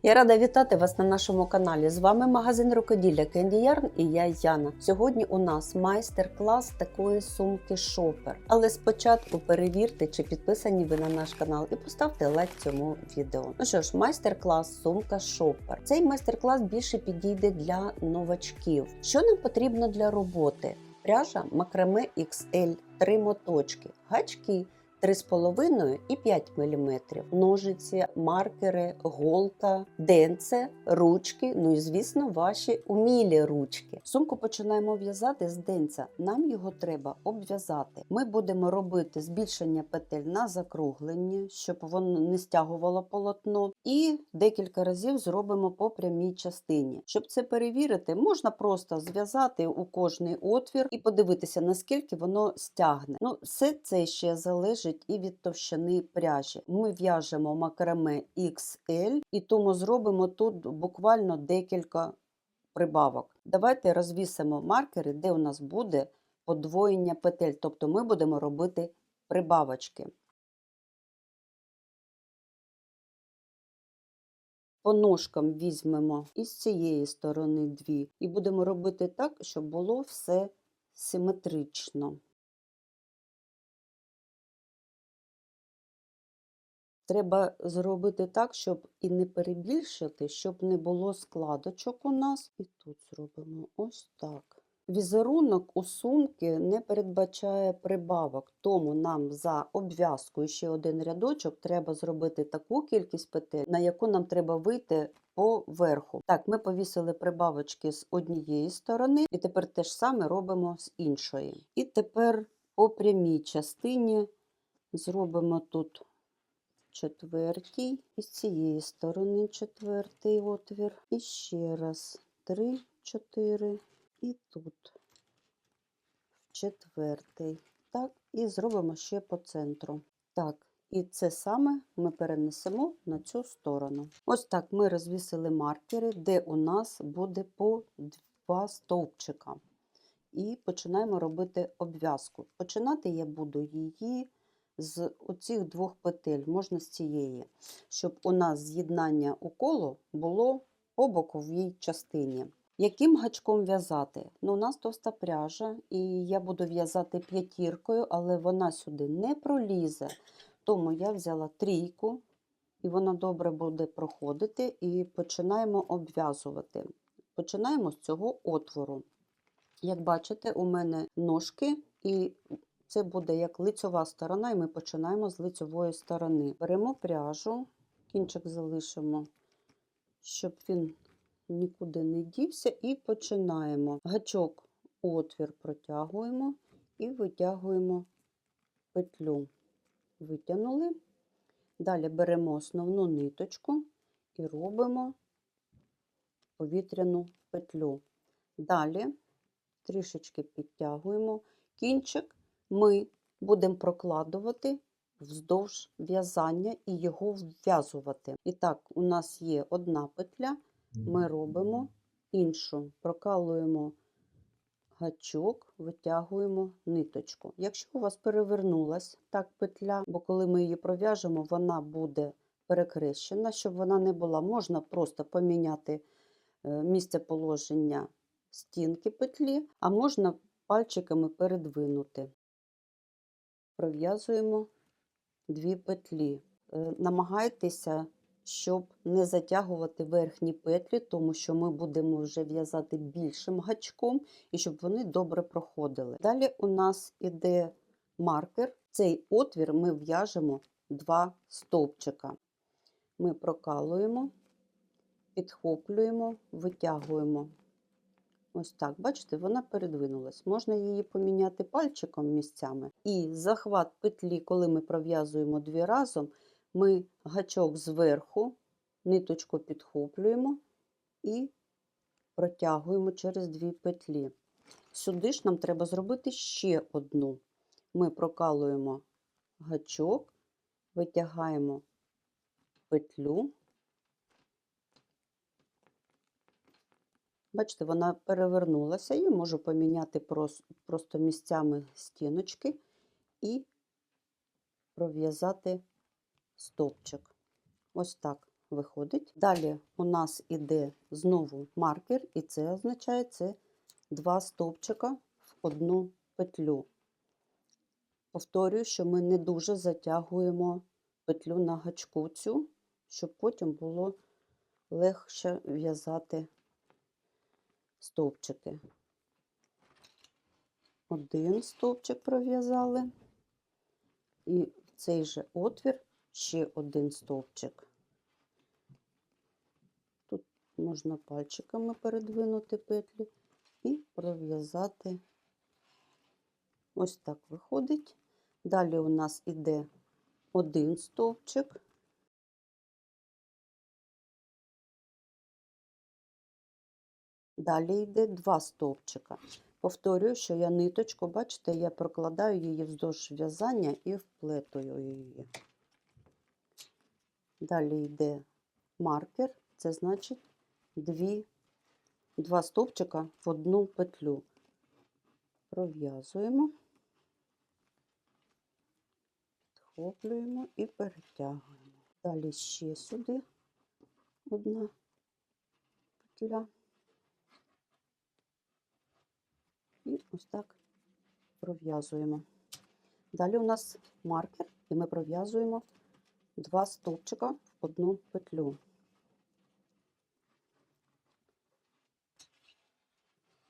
Я рада вітати вас на нашому каналі. З вами магазин рукоділля Candy Yarn і я Яна. Сьогодні у нас майстер-клас такої сумки шопер. Але спочатку перевірте, чи підписані ви на наш канал і поставте лайк цьому відео. Ну що ж, майстер-клас сумка шопер. Цей майстер-клас більше підійде для новачків. Що нам потрібно для роботи? Пряжа макраме XL, 3 моточки, гачки 3,5 і 5 мм, ножиці, маркери, голка, денце, ручки, ну і, звісно, ваші умілі ручки. Сумку починаємо в'язати з денця. Нам його треба обв'язати. Ми будемо робити збільшення петель на закругленні, щоб воно не стягувало полотно. І декілька разів зробимо по прямій частині. Щоб це перевірити, можна просто зв'язати у кожний отвір і подивитися, наскільки воно стягне. Ну, все це ще залежить і від товщини пряжі. Ми в'яжемо макраме XL, і тому зробимо тут буквально декілька прибавок. Давайте розвісимо маркери, де у нас буде подвоєння петель, тобто ми будемо робити прибавочки. По ножкам візьмемо із цієї сторони 2 і будемо робити так, щоб було все симетрично. Треба зробити так, щоб і не перебільшити, щоб не було складочок у нас. І тут зробимо ось так. Візерунок у сумки не передбачає прибавок, тому нам за обв'язкою ще один рядочок треба зробити таку кількість петель, на яку нам треба вийти по верху. Так, ми повісили прибавочки з однієї сторони, і тепер те ж саме робимо з іншої. І тепер по прямій частині зробимо тут четвертій, і з цієї сторони четвертий отвір, і ще раз 3, 4, і тут четвертий. Так, і зробимо ще по центру. Так, і це саме ми перенесемо на цю сторону. Ось так ми розвісили маркери, де у нас буде по 2 стовпчика. І починаємо робити обв'язку. Починати я буду її з оцих 2 петель, можна з цієї, щоб у нас з'єднання у коло було по боковій частині. Яким гачком в'язати? Ну, у нас товста пряжа, і я буду в'язати 5-кою, але вона сюди не пролізе, тому я взяла 3, і вона добре буде проходити, і починаємо обв'язувати. Починаємо з цього отвору. Як бачите, у мене ножки, і це буде як лицьова сторона, і ми починаємо з лицьової сторони. Беремо пряжу, кінчик залишимо, щоб він нікуди не дівся, і починаємо. Гачок, отвір протягуємо і витягуємо петлю. Витягнули. Далі беремо основну ниточку і робимо повітряну петлю. Далі трішечки підтягуємо. Кінчик ми будемо прокладувати вздовж в'язання і його вв'язувати. І так, у нас є одна петля, ми робимо іншу, прокалуємо гачок, витягуємо ниточку. Якщо у вас перевернулась так петля, бо коли ми її пров'яжемо, вона буде перекрещена, щоб вона не була, можна просто поміняти місце положення стінки петлі, а можна пальчиками передвинути. Пров'язуємо 2 петлі. Намагайтеся, щоб не затягувати верхні петлі, тому що ми будемо вже в'язати більшим гачком, і щоб вони добре проходили. Далі у нас іде маркер. Цей отвір ми в'яжемо 2 стовпчика. Ми прокалуємо, підхоплюємо, витягуємо. Ось так, бачите, вона передвинулась. Можна її поміняти пальчиком місцями. І захват петлі, коли ми пров'язуємо 2 разом, ми гачок зверху, ниточку підхоплюємо і протягуємо через 2 петлі. Сюди ж нам треба зробити ще одну. Ми прокалуємо гачок, витягаємо петлю. Бачите, вона перевернулася, я можу поміняти просто місцями стіночки і пров'язати стовпчик. Ось так виходить. Далі у нас іде знову маркер, і це означає це 2 стовпчика в одну петлю. Повторюю, що ми не дуже затягуємо петлю на гачку цю, щоб потім було легше в'язати стовпчики. Один стовпчик пров'язали, і в цей же отвір ще один стовпчик. Тут можна пальчиками передвинути петлі і пров'язати. Ось так виходить. Далі у нас іде один стовпчик. Далі йде 2 стовпчика. Повторюю, що я ниточку, бачите, я прокладаю її вздовж в'язання і вплетую її. Далі йде маркер, це значить 2 стовпчика в одну петлю. Пров'язуємо, підхоплюємо і перетягуємо. Далі ще сюди одна петля. І ось так пров'язуємо. Далі у нас маркер, і ми пров'язуємо 2 стовпчика в одну петлю.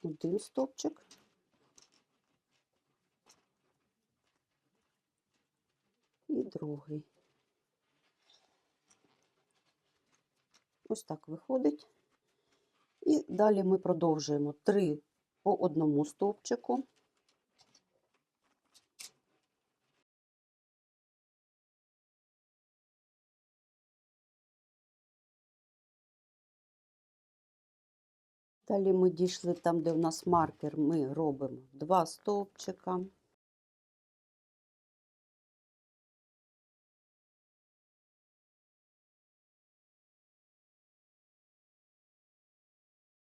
Один стовпчик і другий. Ось так виходить. І далі ми продовжуємо 3 по одному стовпчику. Далі ми дійшли там, де у нас маркер, ми робимо 2 стовпчика.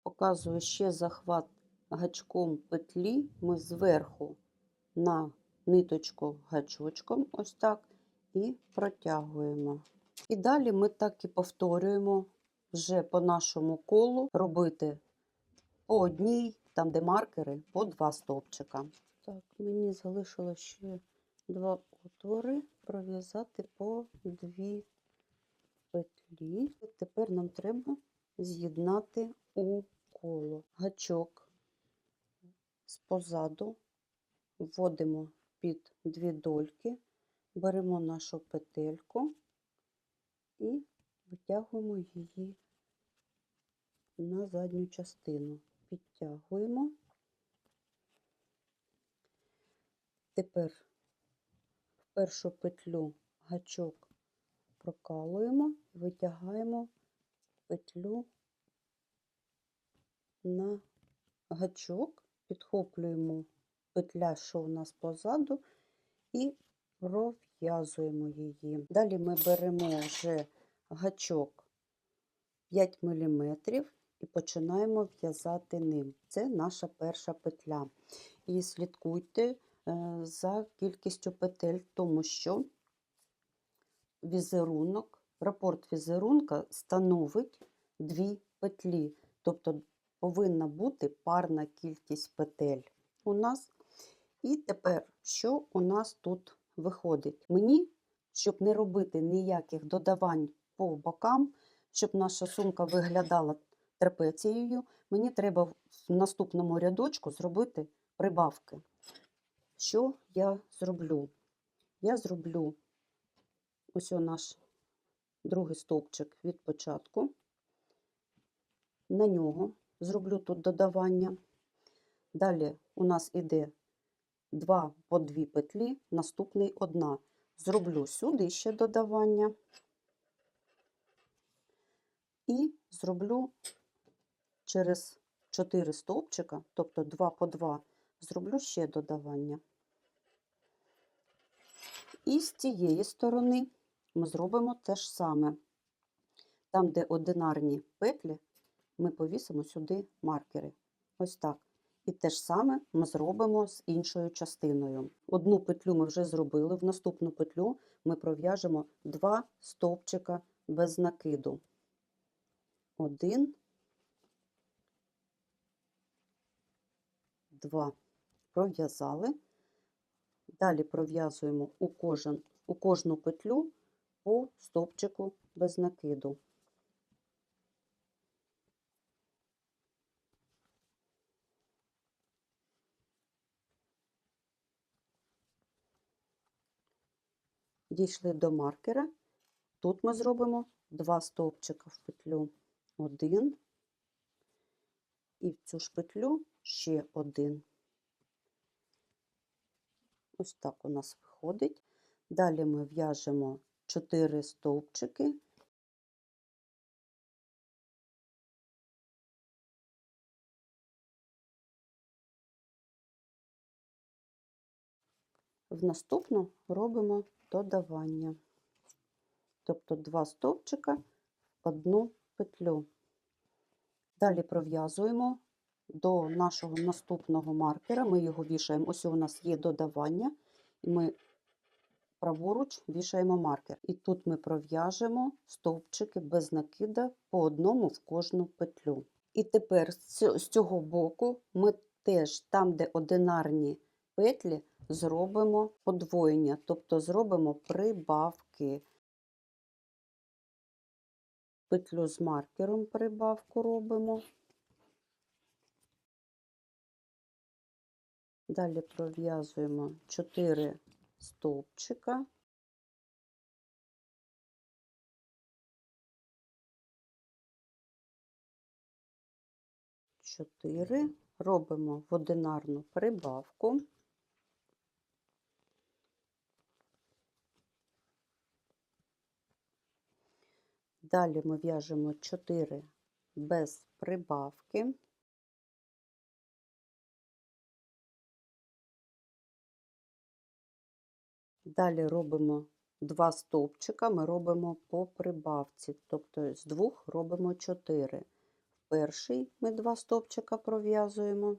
Показую ще захват гачком петлі. Ми зверху на ниточку гачочком, ось так, і протягуємо. І далі ми так і повторюємо вже по нашому колу робити по одній, там де маркери, по 2 стовпчика. Так, мені залишилось ще 2 отвори, пров'язати по 2 петлі. І тепер нам треба з'єднати у коло. Гачок спозаду вводимо під 2 дольки, беремо нашу петельку і витягуємо її на задню частину. Підтягуємо. Тепер в першу петлю гачок прокалуємо, витягаємо петлю на гачок, підхоплюємо петля, що у нас позаду, і пров'язуємо її. Далі ми беремо вже гачок 5 мм і починаємо в'язати ним. Це наша перша петля. І слідкуйте за кількістю петель, тому що візерунок, рапорт візерунка становить 2 петлі, тобто повинна бути парна кількість петель у нас. І тепер, що у нас тут виходить? Мені, щоб не робити ніяких додавань по бокам, щоб наша сумка виглядала трапецією, мені треба в наступному рядочку зробити прибавки. Що я зроблю? Я зроблю ось наш другий стовпчик від початку, на нього зроблю тут додавання. Далі у нас іде 2 по 2 петлі, наступний 1. Зроблю сюди ще додавання і зроблю через 4 стовпчика, тобто 2 по 2, зроблю ще додавання. І з цієї сторони ми зробимо те ж саме. Там, де одинарні петлі, ми повісимо сюди маркери. Ось так. І те ж саме ми зробимо з іншою частиною. Одну петлю ми вже зробили, в наступну петлю ми пров'яжемо 2 стовпчика без накиду. 1, 2. Пров'язали. Далі пров'язуємо у кожну петлю по стовпчику без накиду. Дійшли до маркера. Тут ми зробимо 2 стовпчика в петлю. 1. І в цю ж петлю ще 1. Ось так у нас виходить. Далі ми в'яжемо 4 стовпчики. В наступну робимо додавання. Тобто 2 стовпчика в одну петлю. Далі пров'язуємо до нашого наступного маркера. Ми його вішаємо. Ось у нас є додавання, і ми праворуч вішаємо маркер. І тут ми пров'яжемо стовпчики без накида по одному в кожну петлю. І тепер з цього боку ми теж там, де одинарні петлі, зробимо подвоєння, тобто зробимо прибавки. Петлю з маркером прибавку робимо. Далі пров'язуємо 4 стовпчика. Робимо в одинарну прибавку. Далі ми в'яжемо 4 без прибавки. Далі робимо 2 стовпчика, ми робимо по прибавці, тобто з 2 робимо 4. В перший ми 2 стовпчика пров'язуємо,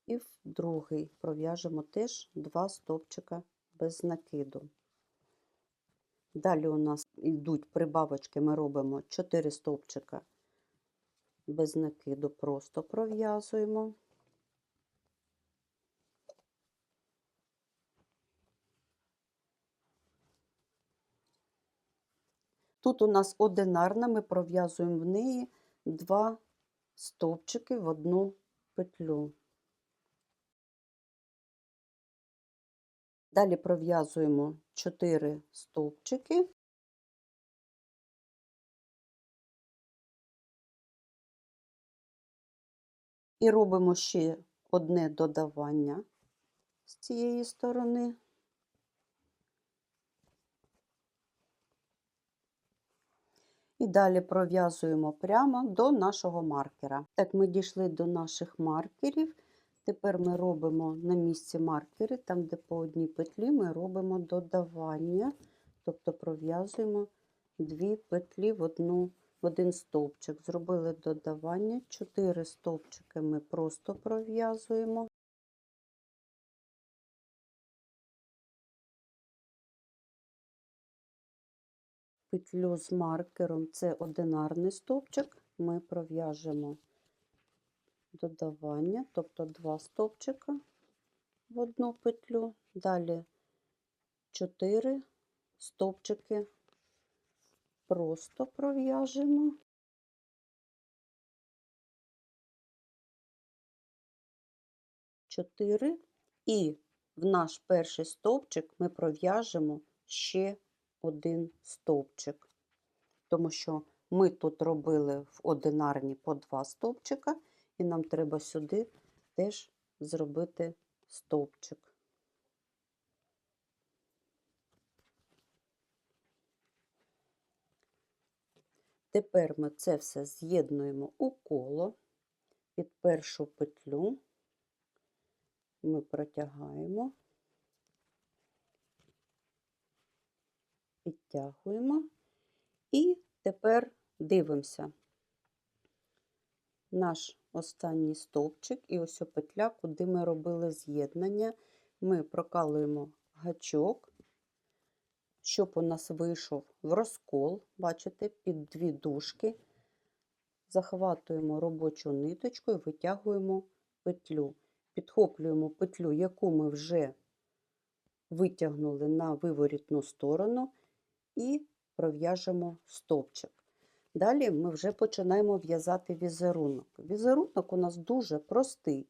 і в другий пров'яжемо теж 2 стовпчика без накиду. Далі у нас йдуть прибавочки, ми робимо 4 стовпчика без накиду, просто пров'язуємо. Тут у нас одинарна, ми пров'язуємо в неї 2 стовпчики в одну петлю. Далі пров'язуємо 4 стовпчики. І робимо ще одне додавання з цієї сторони. І далі пров'язуємо прямо до нашого маркера. Так, ми дійшли до наших маркерів. Тепер ми робимо на місці маркери, там, де по одній петлі, ми робимо додавання, тобто пров'язуємо 2 петлі в один стовпчик. Зробили додавання, 4 стовпчики ми просто пров'язуємо. Петлю з маркером, це одинарний стовпчик, ми пров'яжемо додавання, тобто 2 стовпчика в одну петлю, далі 4 стовпчики просто пров'яжемо. І в наш перший стовпчик ми пров'яжемо ще 1 стовпчик, тому що ми тут робили в одинарні по 2 стовпчика, і нам треба сюди теж зробити стовпчик. Тепер ми це все з'єднуємо у коло. Під першу петлю ми протягаємо, підтягуємо і тепер дивимося. Наш останній стовпчик і ось петля, куди ми робили з'єднання, ми прокалуємо гачок щоб у нас вийшов в розкол, бачите, під дві дужки, захватуємо робочу ниточку і витягуємо петлю. Підхоплюємо петлю, яку ми вже витягнули на виворітну сторону, і пров'яжемо стовпчик. Далі ми вже починаємо в'язати візерунок. Візерунок у нас дуже простий.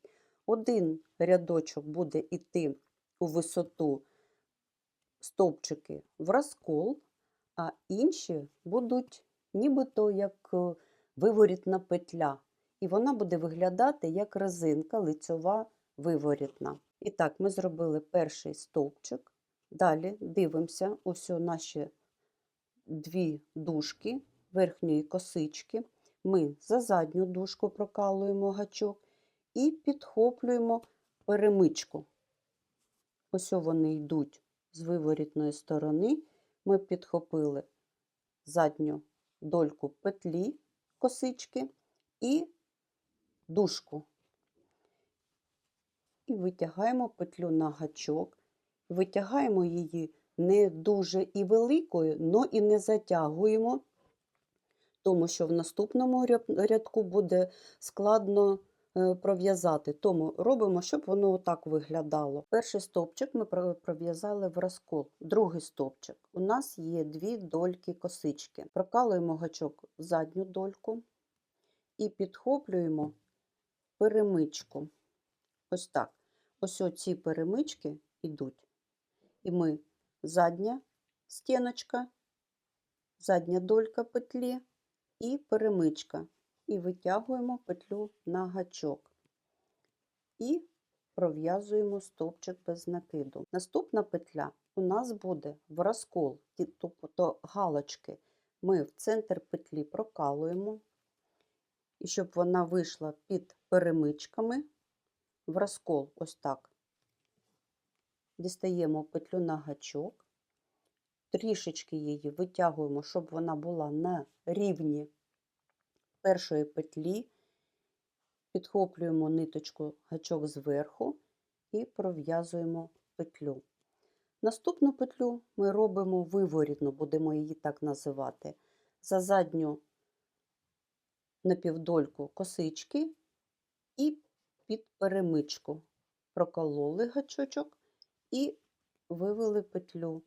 Один рядочок буде йти у висоту стовпчики в розкол, а інші будуть нібито як виворітна петля. І вона буде виглядати як резинка лицьова виворітна. І так, ми зробили перший стовпчик. Далі дивимося, ось наші дві дужки верхньої косички. Ми за задню дужку прокалуємо гачок і підхоплюємо перемичку. Ось вони йдуть з виворітної сторони. Ми підхопили задню дольку петлі косички і дужку. І витягаємо петлю на гачок. Витягаємо її не дуже і великою, але і не затягуємо, тому що в наступному рядку буде складно пров'язати. Тому робимо, щоб воно отак виглядало. Перший стовпчик ми пров'язали в розкол. Другий стовпчик. У нас є дві дольки косички. Прокалуємо гачок в задню дольку і підхоплюємо перемичку. Ось так. Ось оці перемички йдуть. І ми задня стіночка, задня долька петлі і перемичка. І витягуємо петлю на гачок. І пров'язуємо стовпчик без накиду. Наступна петля у нас буде в розкол, тобто галочки. Ми в центр петлі прокалуємо. І щоб вона вийшла під перемичками, в розкол ось так. Дістаємо петлю на гачок, трішечки її витягуємо, щоб вона була на рівні першої петлі, підхоплюємо ниточку гачок зверху і пров'язуємо петлю. Наступну петлю ми робимо виворітну, будемо її так називати, за задню напівдольку косички і під перемичку. Прокололи гачочок і вивели петлю,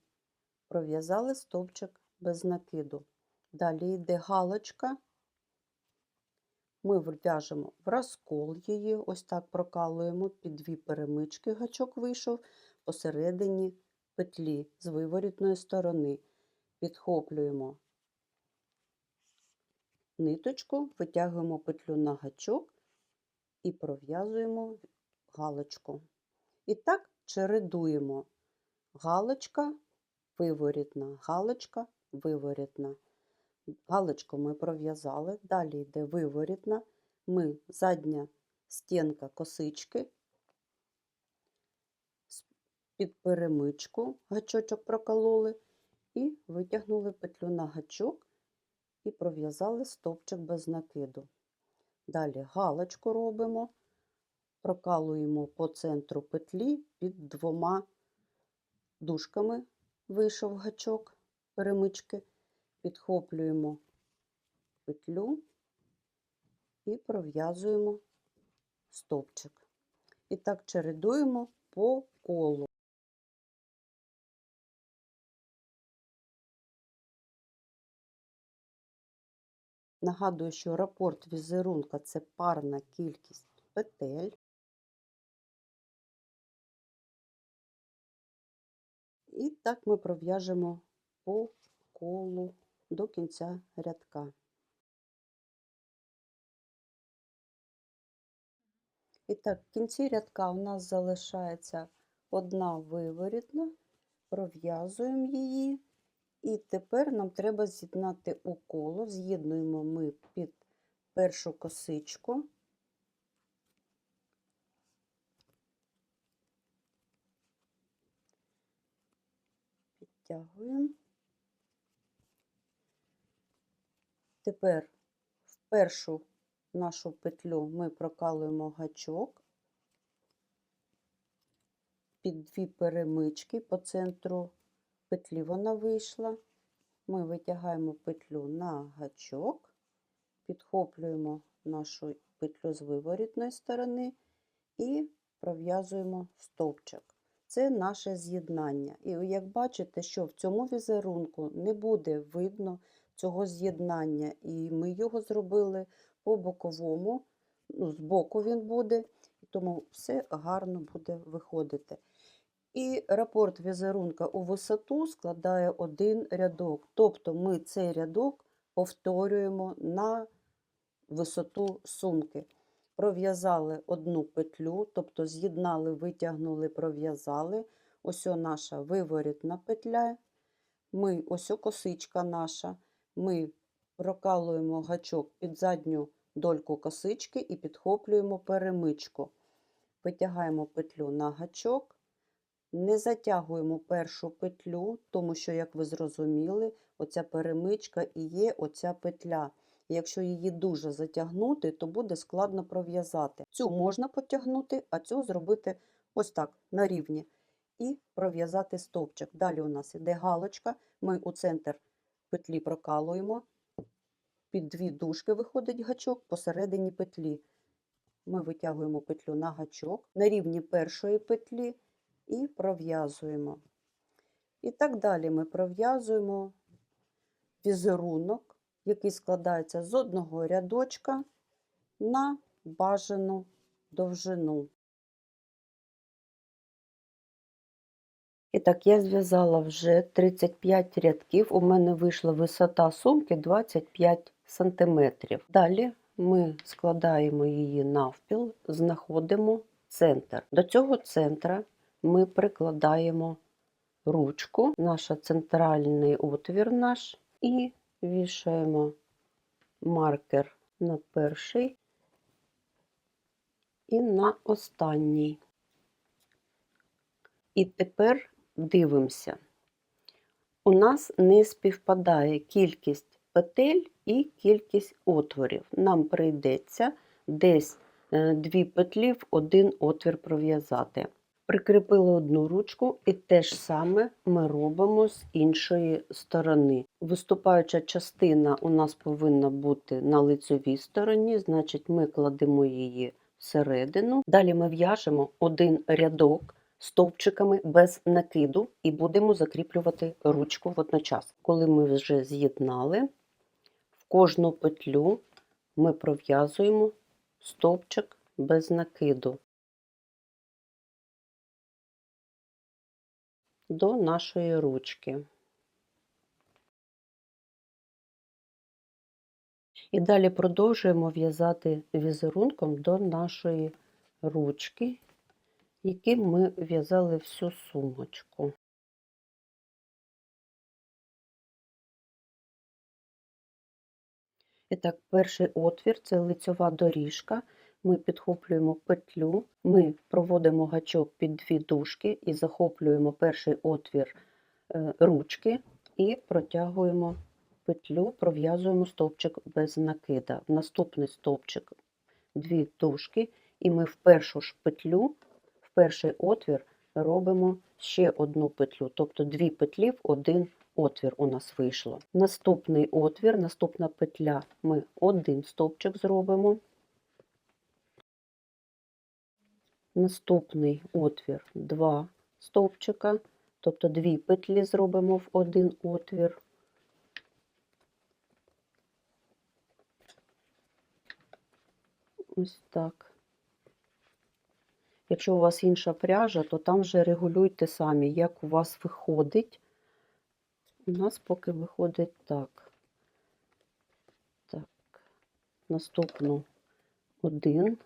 пров'язали стовпчик без накиду. Далі йде галочка, ми в'яжемо в розкол її, ось так прокалуємо під дві перемички, гачок вийшов посередині петлі з виворітної сторони. Підхоплюємо ниточку, витягуємо петлю на гачок і пров'язуємо галочку. І так чередуємо. Галочка, виворітна, галочка, виворітна. Галочку ми пров'язали, далі йде виворітна. Ми задня стінка косички, під перемичку гачочок прокололи і витягнули петлю на гачок і пров'язали стовпчик без накиду. Далі галочку робимо, прокалуємо по центру петлі під двома дужками, вийшов гачок перемички, підхоплюємо петлю і пров'язуємо стовпчик. І так чередуємо по колу. Нагадую, що рапорт візерунка – це парна кількість петель. І так ми пров'яжемо по колу до кінця рядка. І так, в кінці рядка у нас залишається одна виворітна, пров'язуємо її. І тепер нам треба з'єднати у коло. З'єднуємо ми під першу косичку. Підтягуємо. Тепер в першу нашу петлю ми прокалуємо гачок під дві перемички по центру петлі вона вийшла. Ми витягаємо петлю на гачок, підхоплюємо нашу петлю з виворітної сторони і пров'язуємо стовпчик. Це наше з'єднання. І як бачите, що в цьому візерунку не буде видно цього з'єднання, і ми його зробили по боковому, збоку він буде, тому все гарно буде виходити. І рапорт візерунка у висоту складає один рядок, тобто ми цей рядок повторюємо на висоту сумки. Пров'язали одну петлю, тобто з'єднали, витягнули, пров'язали. Ось наша виворітна петля, ось косичка наша, ми прокалуємо гачок під задню дольку косички і підхоплюємо перемичку. Витягаємо петлю на гачок, не затягуємо першу петлю, тому що, як ви зрозуміли, оця перемичка і є оця петля. Якщо її дуже затягнути, то буде складно пров'язати. Цю можна потягнути, а цю зробити ось так, на рівні. І пров'язати стовпчик. Далі у нас іде галочка, ми у центр петлі прокалуємо, під дві дужки виходить гачок посередині петлі. Ми витягуємо петлю на гачок, на рівні першої петлі і пров'язуємо. І так далі ми пров'язуємо візерунок, який складається з одного рядочка на бажану довжину. І так, я зв'язала вже 35 рядків, у мене вийшла висота сумки 25 см. Далі ми складаємо її навпіл, знаходимо центр. До цього центра ми прикладаємо ручку, наш центральний отвір наш, і вішаємо маркер на перший і на останній. І тепер дивимося. У нас не співпадає кількість петель і кількість отворів. Нам прийдеться десь 2 петлі в один отвір пров'язати. Прикріпили одну ручку і те ж саме ми робимо з іншої сторони. Виступаюча частина у нас повинна бути на лицевій стороні, значить ми кладемо її всередину. Далі ми в'яжемо один рядок стовпчиками без накиду і будемо закріплювати ручку водночас. Коли ми вже з'єднали, в кожну петлю ми пров'язуємо стовпчик без накиду до нашої ручки. І далі продовжуємо в'язати візерунком до нашої ручки, яким ми в'язали всю сумочку. І так, перший отвір – це лицьова доріжка. Ми підхоплюємо петлю, ми проводимо гачок під дві дужки і захоплюємо перший отвір ручки і протягуємо петлю, пров'язуємо стовпчик без накида. В наступний стовпчик дві дужки, і ми в першу ж петлю, в перший отвір робимо ще одну петлю, тобто дві петлі в один отвір у нас вийшло. Наступний отвір, наступна петля, ми один стовпчик зробимо. Наступний отвір два стовпчика, тобто дві петлі зробимо в один отвір. Ось так. Якщо у вас інша пряжа, то там вже регулюйте самі, як у вас виходить. У нас поки виходить так. Так, наступну один.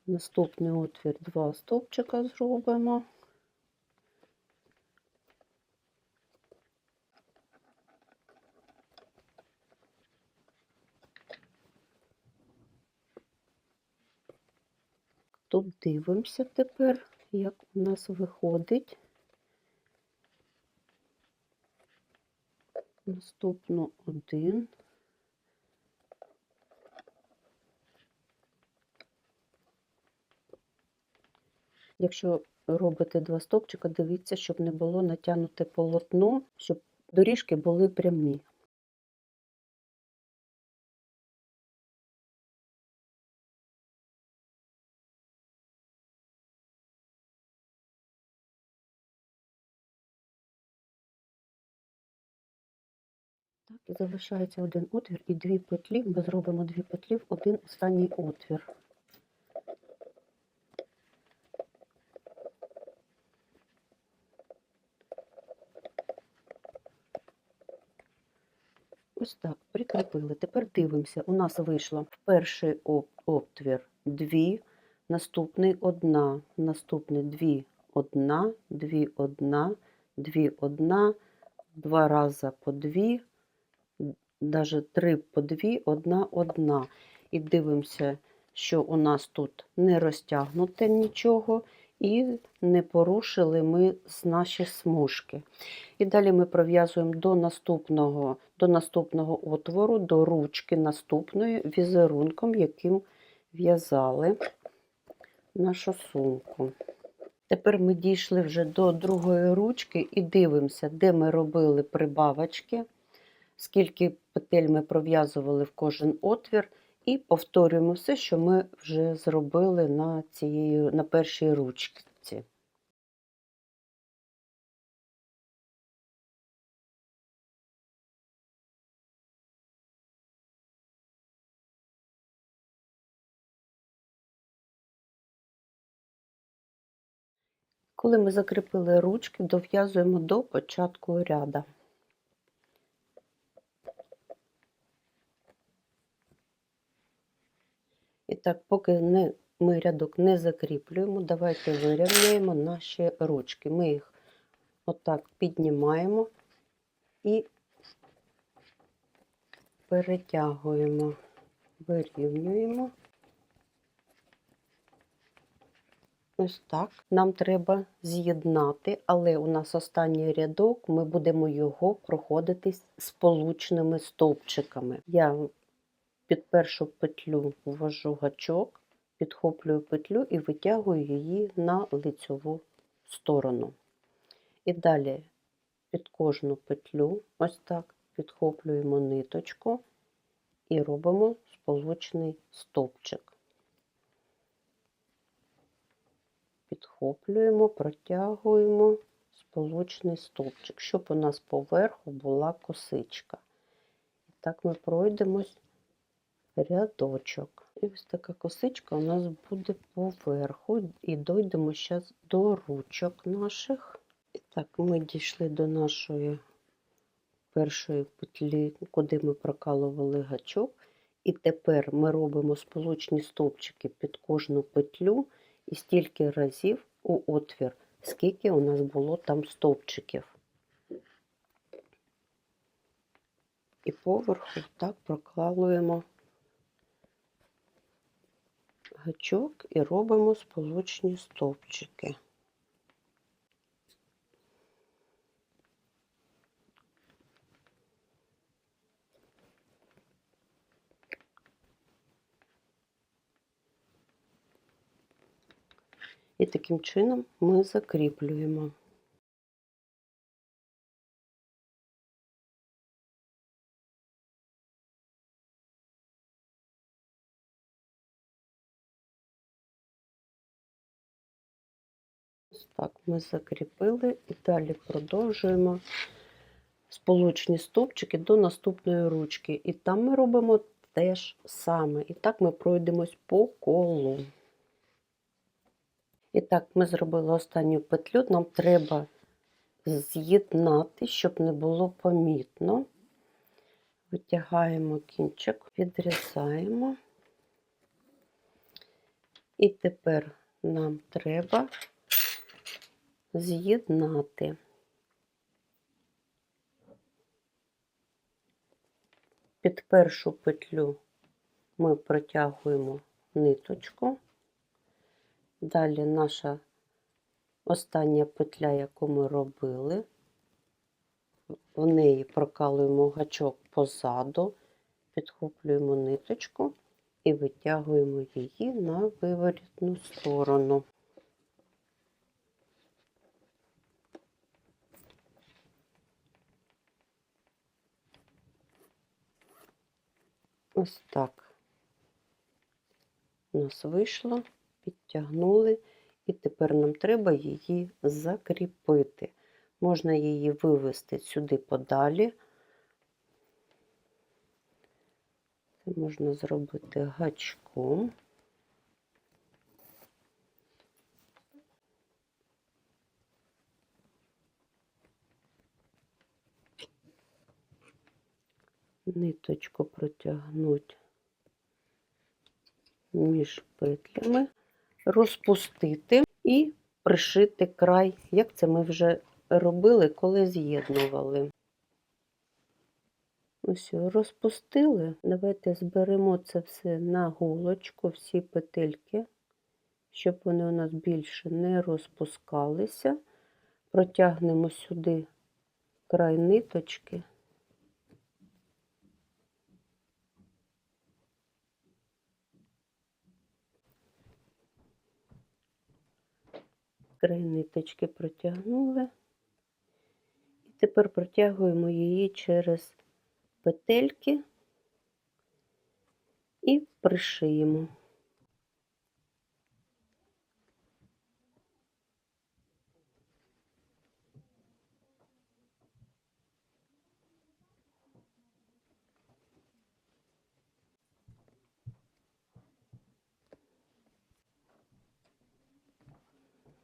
Наступний отвір два стовпчика зробимо. Тут дивимося тепер, як у нас виходить. Наступну один. Якщо робите 2 стовпчика, дивіться, щоб не було натягнуте полотно, щоб доріжки були прямі. Так, і залишається один отвір і 2 петлі. Ми зробимо 2 петлі в один останній отвір. Ось так, прикріпили. Тепер дивимося, у нас вийшло в перший отвір 2, наступний 1, наступний 2, 1, 2, 1, 2, 1, 2 рази по 2, навіть 3 по 2, 1, 1. І дивимося, що у нас тут не розтягнуте нічого і не порушили ми наші смужки. І далі ми пров'язуємо до наступного отвору, до ручки наступної візерунком, яким в'язали нашу сумку. Тепер ми дійшли вже до другої ручки і дивимося, де ми робили прибавочки, скільки петель ми пров'язували в кожен отвір, і повторюємо все, що ми вже зробили на першій ручці. Коли ми закріпили ручки, дов'язуємо до початку ряду. І так, поки ми рядок не закріплюємо, давайте вирівняємо наші ручки. Ми їх отак піднімаємо і перетягуємо, вирівнюємо. Ось так. Нам треба з'єднати, але у нас останній рядок, ми будемо його проходити сполучними стовпчиками. Я під першу петлю ввожу гачок, підхоплюю петлю і витягую її на лицьову сторону. І далі під кожну петлю, ось так, підхоплюємо ниточку і робимо сполучний стовпчик. Підхоплюємо, протягуємо сполучний стовпчик, щоб у нас поверху була косичка. І так ми пройдемось рядочок. І ось така косичка у нас буде поверху. І дійдемо зараз до ручок наших. І так, ми дійшли до нашої першої петлі, куди ми прокалували гачок. І тепер ми робимо сполучні стовпчики під кожну петлю і стільки разів у отвір, скільки у нас було там стовпчиків. І поверху так прокалуємо гачок і робимо сполучні стовпчики. І таким чином ми закріплюємо. Ось так ми закріпили і далі продовжуємо сполучні стовпчики до наступної ручки. І там ми робимо те ж саме. І так ми пройдемось по колу. І так, ми зробили останню петлю, нам треба з'єднати, щоб не було помітно. Витягаємо кінчик, відрізаємо. І тепер нам треба з'єднати. Під першу петлю ми протягуємо ниточку. Далі наша остання петля, яку ми робили, в неї прокалуємо гачок позаду, підхоплюємо ниточку і витягуємо її на виворітну сторону. Ось так у нас вийшло, підтягнули, і тепер нам треба її закріпити. Можна її вивести сюди подалі. Це можна зробити гачком. Ниточку протягнути між петлями, розпустити і пришити край, як це ми вже робили, коли з'єднували. Ось, розпустили. Давайте зберемо це все на голочку, всі петельки, щоб вони у нас більше не розпускалися. Протягнемо сюди край ниточки. Край ниточки протягнули. І тепер протягуємо її через петельки і пришиємо.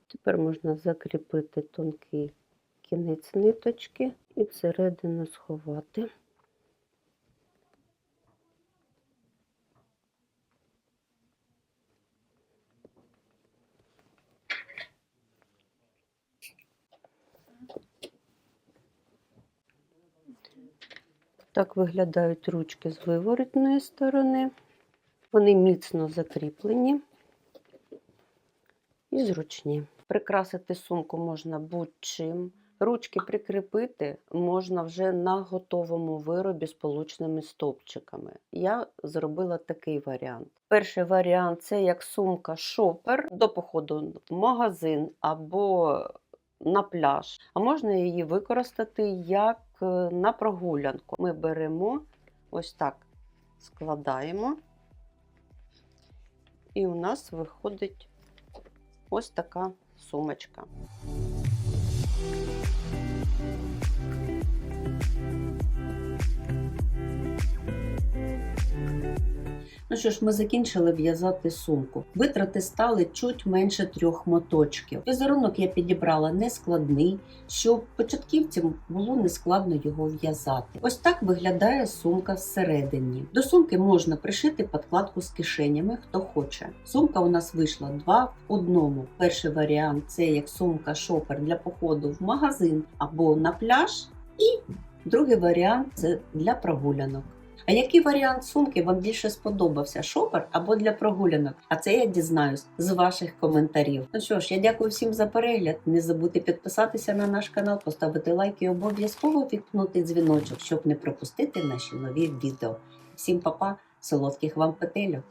Тепер можна закріпити тонкий кінець ниточки і всередину сховати. Так виглядають ручки з виворотної сторони. Вони міцно закріплені і зручні. Прикрасити сумку можна будь-чим. Ручки прикріпити можна вже на готовому виробі з получними стовпчиками. Я зробила такий варіант. Перший варіант – це як сумка-шопер до походу в магазин або на пляж. А можна її використати як на прогулянку. Ми беремо, ось так складаємо, і у нас виходить ось така сумочка. Ну що ж, ми закінчили в'язати сумку. Витрати стали чуть менше 3 моточків. Візерунок я підібрала нескладний, щоб початківцям було нескладно його в'язати. Ось так виглядає сумка всередині. До сумки можна пришити підкладку з кишенями, хто хоче. Сумка у нас вийшла 2 в 1. Перший варіант – це як сумка-шопер для походу в магазин або на пляж. І другий варіант – це для прогулянок. А який варіант сумки вам більше сподобався? Шопер або для прогулянок? А це я дізнаюсь з ваших коментарів. Ну що ж, я дякую всім за перегляд. Не забудьте підписатися на наш канал, поставити лайк і обов'язково вімкнути дзвіночок, щоб не пропустити наші нові відео. Всім па-па, солодких вам петельок!